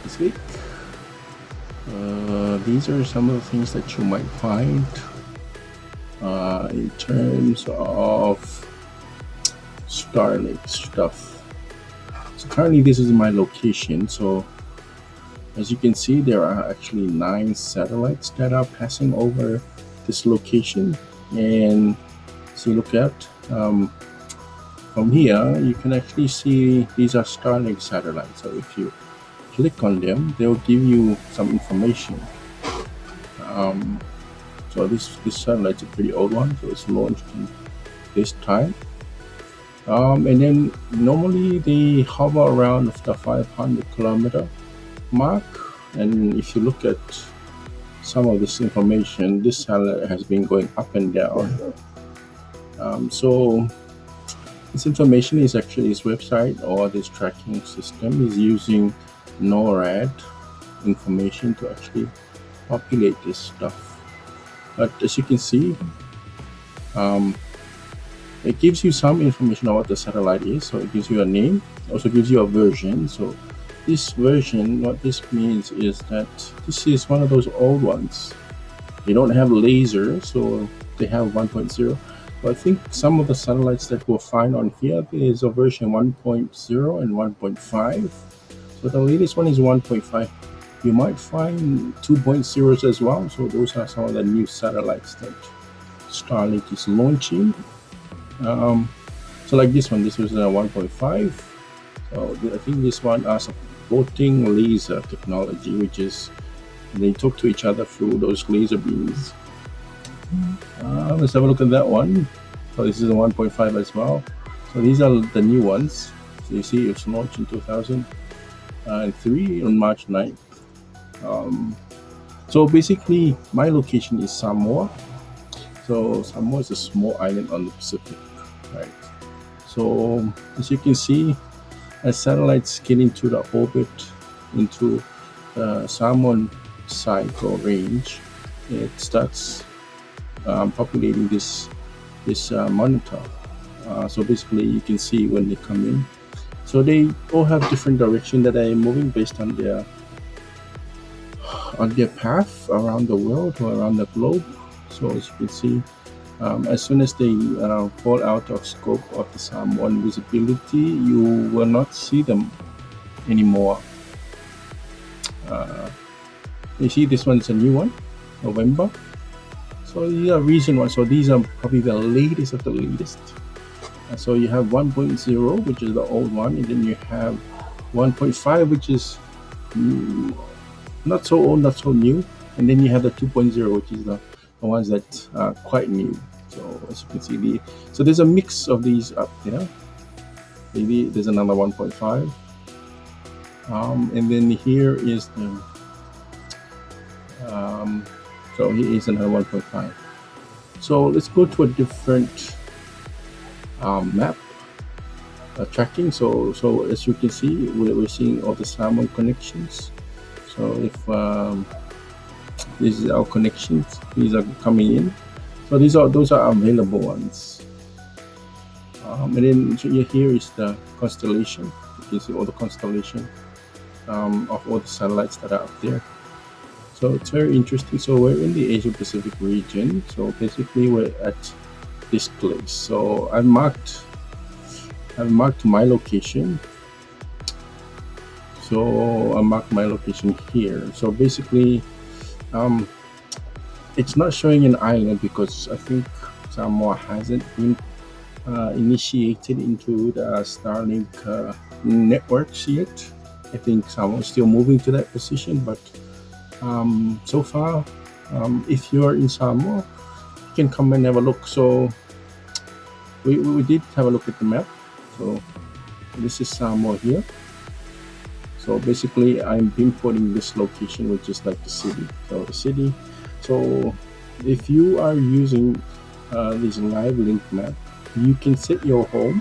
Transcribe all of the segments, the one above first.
This week. These are some of the things that you might find in terms of Starlink stuff. So currently this is my location. So as you can see, there are actually 9 satellites that are passing over this location. And so you look at from here, you can actually see these are Starlink satellites. So if you click on them, they'll give you some information. So this satellite's a pretty old one, so it's launched in this time. And then normally they hover around the 500 kilometer mark. And if you look at some of this information, this satellite has been going up and down. So this information is actually this website, or this tracking system is using NORAD information to actually populate this stuff. But as you can see, it gives you some information on what the satellite is. So it gives you a name, also gives you a version. So this version, what this means is that this is one of those old ones. They don't have laser, so they have 1.0. So I think some of the satellites that we'll find on here is a version 1.0 and 1.5. So the latest one is 1.5. You might find 2.0s as well. So those are some of the new satellites that Starlink is launching. So like this one, this was a 1.5. So I think this one are supporting laser technology, which is they talk to each other through those laser beams. Let's have a look at that one. So this is a 1.5 as well. So these are the new ones. So you see it's launched in 2003 on March 9th. So basically my location is Samoa. So Samoa is a small island on the Pacific, right? So as you can see, as satellites get into the orbit, into the Samoan cycle range, it starts populating this monitor. So basically you can see when they come in. So they all have different direction that are moving based on their path around the world or around the globe. So as you can see, as soon as they fall out of scope of the Samoan visibility, you will not see them anymore. You see this one is a new one, November. So these are recent ones. So these are probably the latest of the latest. So you have 1.0, which is the old one, and then you have 1.5, which is not so old, not so new, and then you have the 2.0, which is the ones that are quite new. So as you can see, so there's a mix of these up there. Maybe there's another 1.5, and then here is the so here is another 1.5. So let's go to a different map tracking. So as you can see, we're seeing all the Samoan connections. So if this is our connections, these are coming in. So those are available ones. And then so here is the constellation. You can see all the constellation of all the satellites that are up there. So it's very interesting. So we're in the Asia Pacific region. So basically we're at this place. So I've marked my location. So I marked my location here. So basically, it's not showing an island because I think Samoa hasn't been initiated into the Starlink networks yet. I think someone's still moving to that position, but so far, if you're in Samoa, you can come and have a look. So we did have a look at the map. So this is Samoa here. So basically, I'm pinpointing this location, which is like the city. So the city. So if you are using this live link map, you can set your home.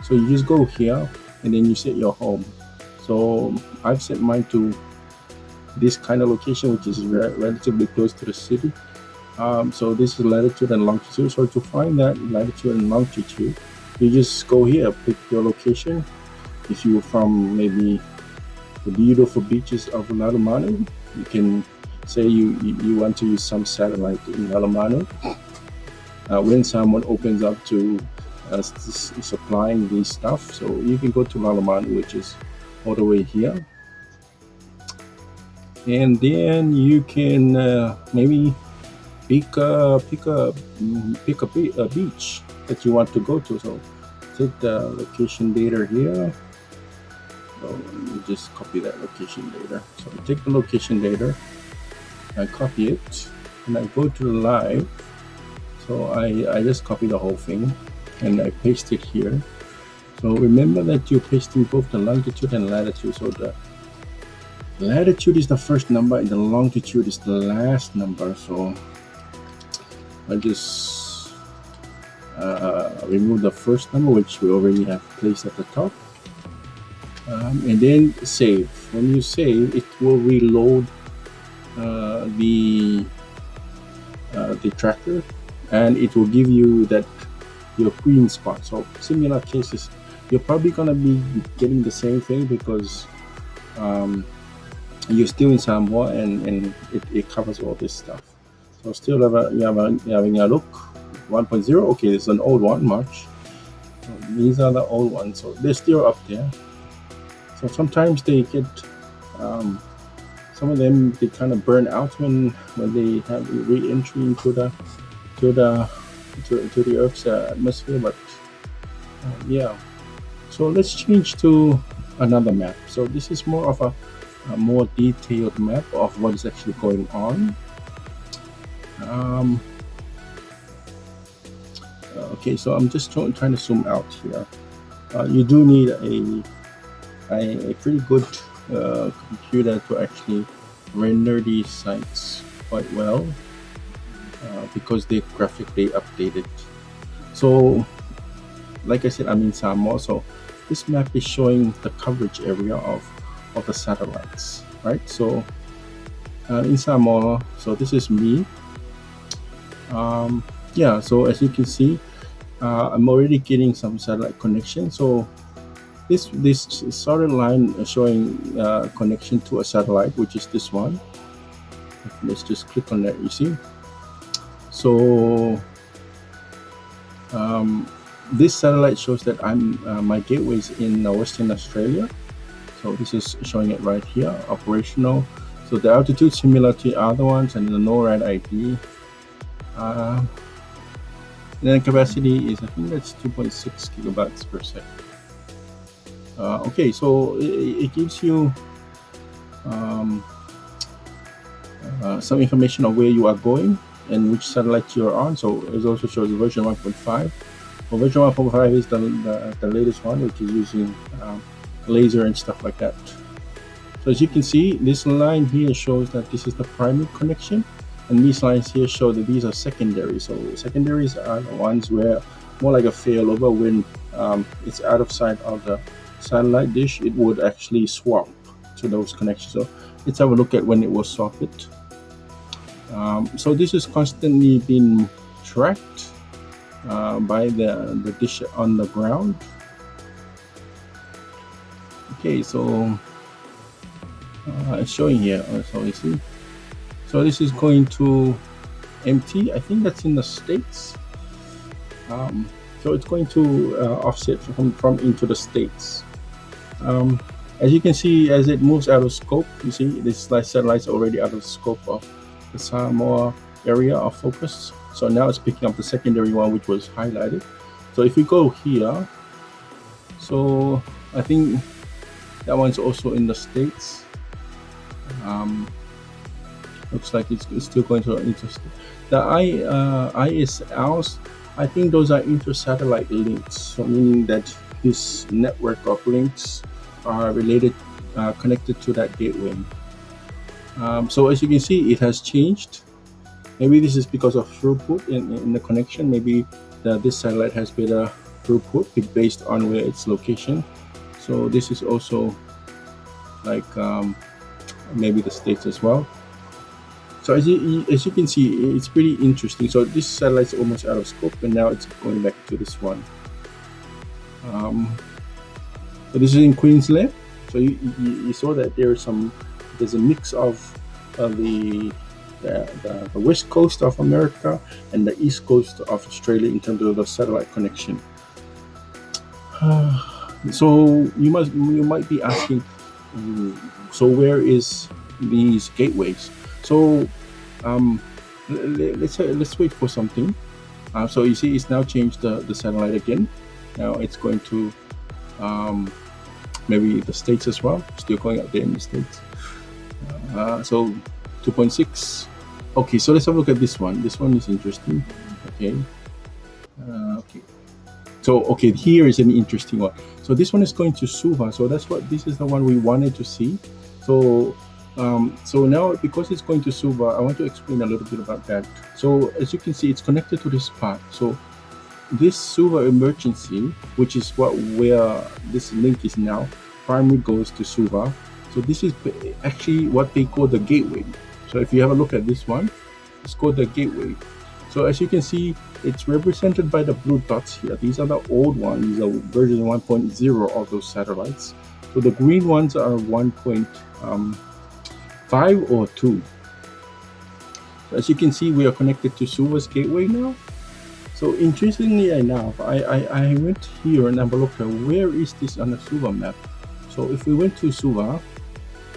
So you just go here and then you set your home. So I've set mine to this kind of location, which is relatively close to the city. So this is latitude and longitude. So to find that latitude and longitude, you just go here, pick your location. If you're from maybe the beautiful beaches of Lalemano, you can say you want to use some satellite in Lalemano. When someone opens up to supplying this stuff, so you can go to Lalemano, which is all the way here, and then you can maybe pick a beach that you want to go to. So take the location data here. So let me just copy that location data. So I take the location data, I copy it, and I go to the live. So I just copy the whole thing and I paste it here. So remember that you're pasting both the longitude and latitude. So the latitude is the first number and the longitude is the last number. So I just remove the first number, which we already have placed at the top, and then save. When you save, it will reload the tracker, and it will give you that your green spot. So similar cases, you're probably gonna be getting the same thing because you're still in Samoa and it covers all this stuff. So still having a look. 1.0. Okay, it's an old one, March. So these are the old ones, so they're still up there. So sometimes they get some of them, they kind of burn out when they have re-entry into the Earth's atmosphere. But yeah, so let's change to another map. So this is more of a more detailed map of what is actually going on. Okay, so I'm just trying to zoom out here. You do need a pretty good computer to actually render these sites quite well because they're graphically updated. So like I said, I'm in Samoa, so this map is showing the coverage area of the satellites, right? So in Samoa, so this is me. Yeah, so as you can see, I'm already getting some satellite connection. So this solid line showing connection to a satellite, which is this one. Let's just click on that. You see, so this satellite shows that my gateway is in Western Australia. So this is showing it right here, operational. So the altitude similar to the other ones, and the NORAD ID. Then the capacity is, I think that's 2.6 gigabytes per second. Okay, so it gives you some information of where you are going and which satellite you're on. So it also shows version 1.5. Well, version 1.5 is the latest one, which is using laser and stuff like that. So as you can see, this line here shows that this is the primary connection, and these lines here show that these are secondary. So secondaries are the ones where more like a failover. When it's out of sight of the satellite dish, it would actually swap to those connections. So let's have a look at when it was swapped. So this is constantly being tracked by the dish on the ground. Okay, so it's showing here. So you see, so this is going to MT. I think that's in the States. So it's going to offset from into the States. As you can see, as it moves out of scope, you see this satellite's already out of scope of the Samoa area of focus. So now it's picking up the secondary one, which was highlighted. So if you go here, so I think that one's also in the States. Looks like it's still going to interest. The ISLs, I think those are inter-satellite links, so meaning that this network of links are related, connected to that gateway. So as you can see, it has changed. Maybe this is because of throughput in the connection. Maybe this satellite has better throughput based on where its location. So this is also like maybe the States as well. So as you can see, it's pretty interesting. So this satellite's almost out of scope, and now it's going back to this one. So this is in Queensland. So you saw that there's a mix of the west coast of America and the east coast of Australia in terms of the satellite connection. So you might be asking, so where is these gateways? So let's wait for something. So you see, it's now changed the satellite again. Now it's going to maybe the States as well. Still going out there in the States. So 2.6. Okay, so let's have a look at this one. This one is interesting. Okay. Okay. So okay, here is an interesting one. So this one is going to Suva. So this is the one we wanted to see. So so now, because it's going to Suva, I want to explain a little bit about that. So as you can see, it's connected to this part. So this Suva emergency, which is where this link is now, primary goes to Suva. So this is actually what they call the gateway. So if you have a look at this one, it's called the gateway. So as you can see, it's represented by the blue dots here. These are the old ones. These are version 1.0 of those satellites. So the green ones are 1.5 or 2. So as you can see, we are connected to Suva's gateway now. So interestingly enough, I went here and have a look at where is this on the Suva map. So if we went to Suva,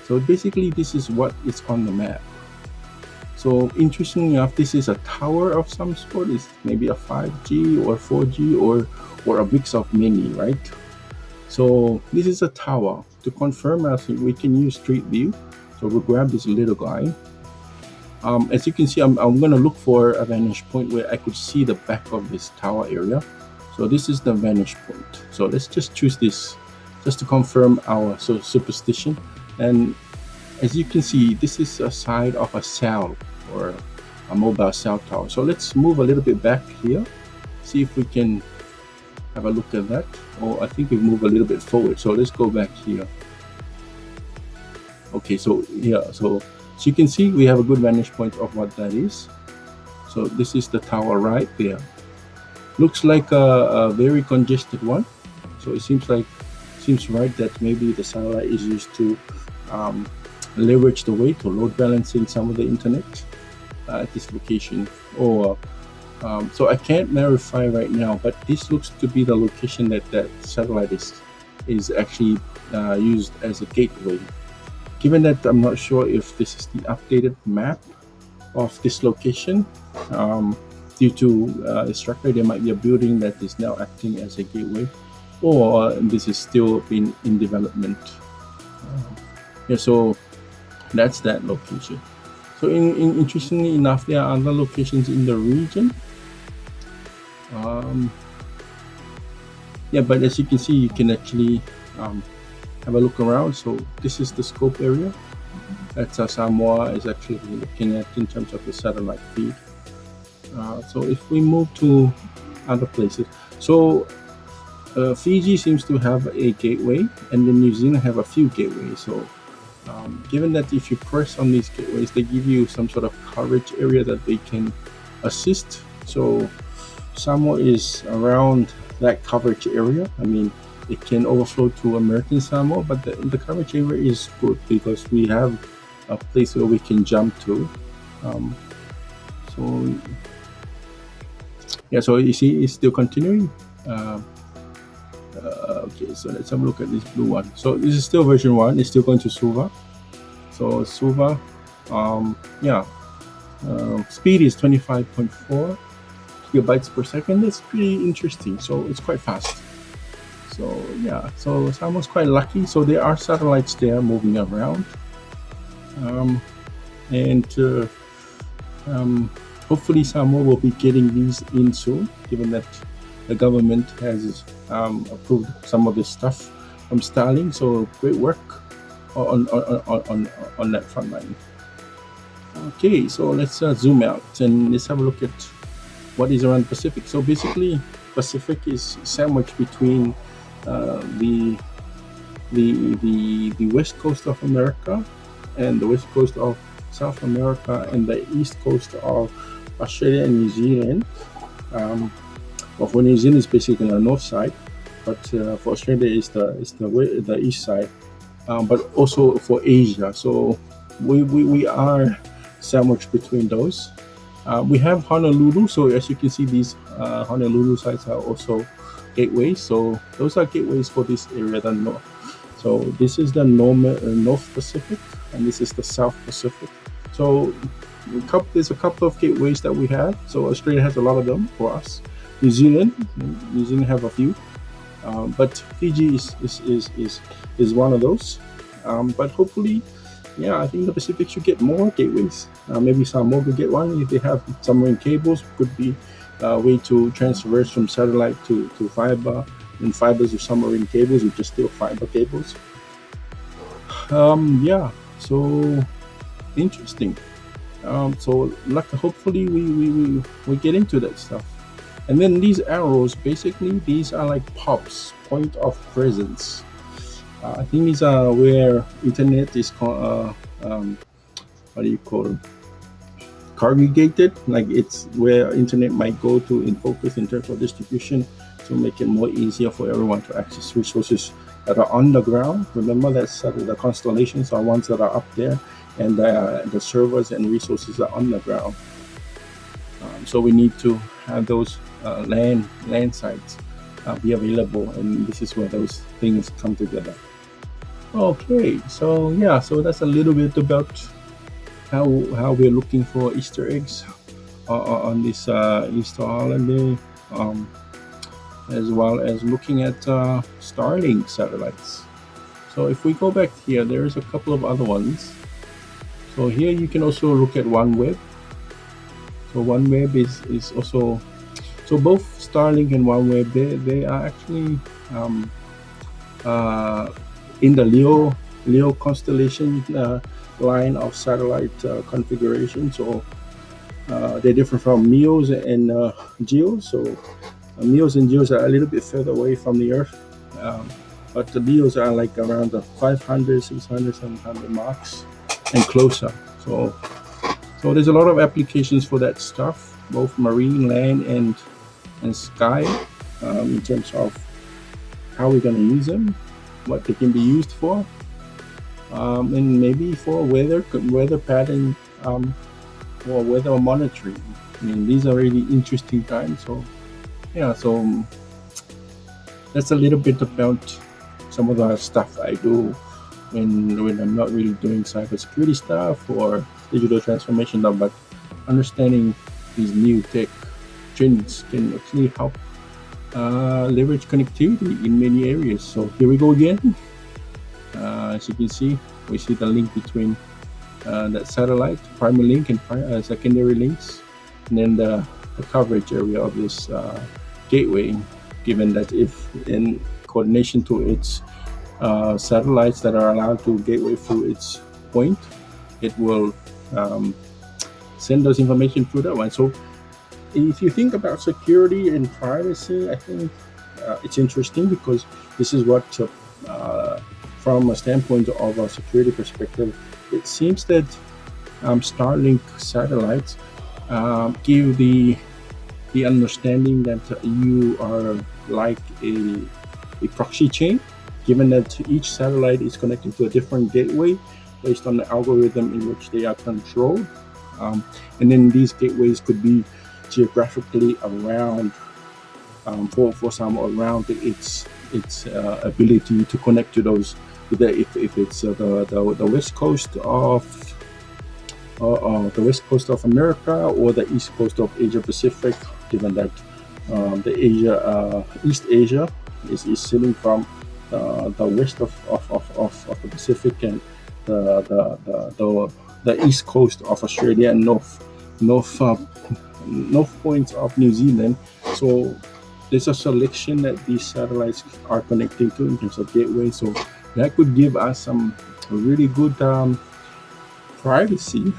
so basically this is what is on the map. So interestingly enough, this is a tower of some sort. It's maybe a 5G or 4G or a mix of many, right? So this is a tower. To confirm, we can use Street View. So we'll grab this little guy. As you can see, I'm going to look for a vantage point where I could see the back of this tower area. So this is the vantage point. So let's just choose this just to confirm our superstition. And as you can see, this is a side of a cell or a mobile cell tower. So let's move a little bit back here, see if we can have a look at that. Oh, I think we move a little bit forward. So let's go back here. Okay, so yeah, so as you can see, we have a good vantage point of what that is. So this is the tower right there. Looks like a very congested one. So it seems right that maybe the satellite is used to leverage the weight or load balancing some of the internet at this location. Or so I can't verify right now, but this looks to be the location that satellite is actually used as a gateway. Given that I'm not sure if this is the updated map of this location, due to the structure, there might be a building that is now acting as a gateway, or this is still in development. Yeah, so that's that location. So interestingly enough, there are other locations in the region. Yeah, but as you can see, you can actually have a look around. So this is the scope area that Samoa is actually looking at in terms of the satellite feed. So if we move to other places, so Fiji seems to have a gateway, and then New Zealand have a few gateways. So given that if you press on these gateways, they give you some sort of coverage area that they can assist. So Samoa is around that coverage area. I mean, it can overflow to American Samoa, but the coverage area is good because we have a place where we can jump to. So yeah, so you see, it's still continuing. Okay, so let's have a look at this blue one. So this is still version 1. It's still going to Suva. So Suva, yeah, speed is 25.4 gigabytes per second. It's pretty interesting. So it's quite fast. So yeah, so Samoa's quite lucky. So there are satellites there moving around, um, and um, hopefully Samoa will be getting these in soon, given that the government has approved some of this stuff from Starlink. So great work on that front line. Okay, so let's zoom out and let's have a look at what is around the Pacific. So basically, Pacific is sandwiched between the the west coast of America and the west coast of South America and the east coast of Australia and New Zealand. Um, well, for New Zealand, it's basically on the north side, but for Australia, the east side. But also for Asia, so we are sandwiched between those. We have Honolulu, so as you can see, these Honolulu sites are also gateways. So those are gateways for this area, the north. So this is the North Pacific, and this is the South Pacific. So there's a couple of gateways that we have. So Australia has a lot of them for us. New Zealand have a few, but Fiji is one of those. But hopefully, yeah, I think the Pacific should get more gateways. Maybe Samoa could get one if they have submarine cables. Could be a way to transverse from satellite to fiber, and fibers to submarine cables, which are still fiber cables. Yeah, so interesting. So hopefully we get into that stuff. And then these arrows, basically, these are like POPs, point of presence. I think these are where internet is what do you call them? Congregated. Like it's where internet might go to in focus in terms of distribution to make it more easier for everyone to access resources that are on the ground. Remember that the constellations are ones that are up there, and the servers and resources are on the ground. So we need to have those land sites be available, and this is where those things come together. Okay, so yeah, so that's a little bit about how we're looking for Easter eggs on this Easter holiday, as well as looking at Starlink satellites. So if we go back here, there's a couple of other ones. So here you can also look at OneWeb. So OneWeb is also, so both Starlink and OneWeb, they are actually in the Leo constellation line of satellite configuration. So they're different from MEOs and GEOs. So MEOs and GEOs are a little bit further away from the Earth, but the LEOs are like around the 500, 600, 700 marks and closer. So there's a lot of applications for that stuff, both marine, land, and sky, in terms of how we're going to use them, what they can be used for, and maybe for weather pattern, or weather monitoring. I mean, these are really interesting times. So yeah, so that's a little bit about some of the stuff I do when I'm not really doing cybersecurity stuff or digital transformation stuff, but understanding these new tech trends can actually help leverage connectivity in many areas. So here we go again. As you can see, we see the link between that satellite, primary link, and secondary links, and then the coverage area of this gateway, given that if in coordination to its satellites that are allowed to gateway through its point, it will send those information through that one. So if you think about security and privacy, I think it's interesting, because this is what from a standpoint of a security perspective, it seems that Starlink satellites give the understanding that you are like a proxy chain, given that each satellite is connected to a different gateway based on the algorithm in which they are controlled. And then these gateways could be geographically around, for some, around its ability to connect to those. If it's the west coast of the west coast of America or the east coast of Asia Pacific, given that the East Asia is sitting from the west of the Pacific, and the east coast of Australia, and north points of New Zealand. So there's a selection that these satellites are connecting to in terms of gateway. So that could give us some really good privacy.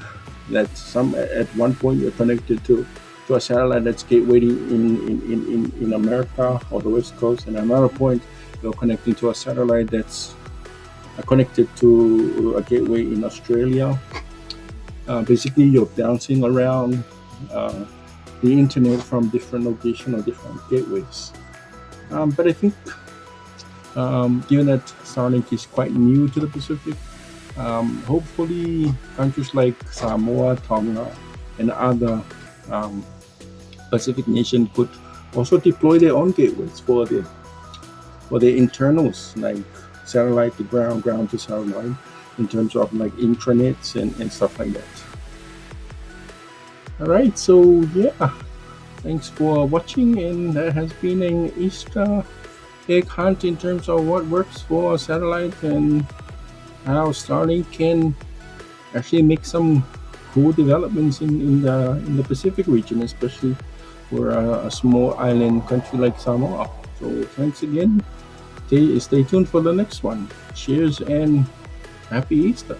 That some at one point you're connected to a satellite that's gateway in America or the West Coast, and another point you're connecting to a satellite that's connected to a gateway in Australia. Basically, you're bouncing around the internet from different locations or different gateways. But I think, given that Starlink is quite new to the Pacific, hopefully countries like Samoa, Tonga, and other Pacific nations could also deploy their own gateways for their internals, like satellite to ground, ground to satellite, in terms of like intranets and stuff like that. All right, so yeah, thanks for watching, and that has been an Easter egg hunt in terms of what works for a satellite and how Starlink can actually make some cool developments in the Pacific region, especially for a small island country like Samoa. So thanks again. Stay tuned for the next one. Cheers and happy Easter.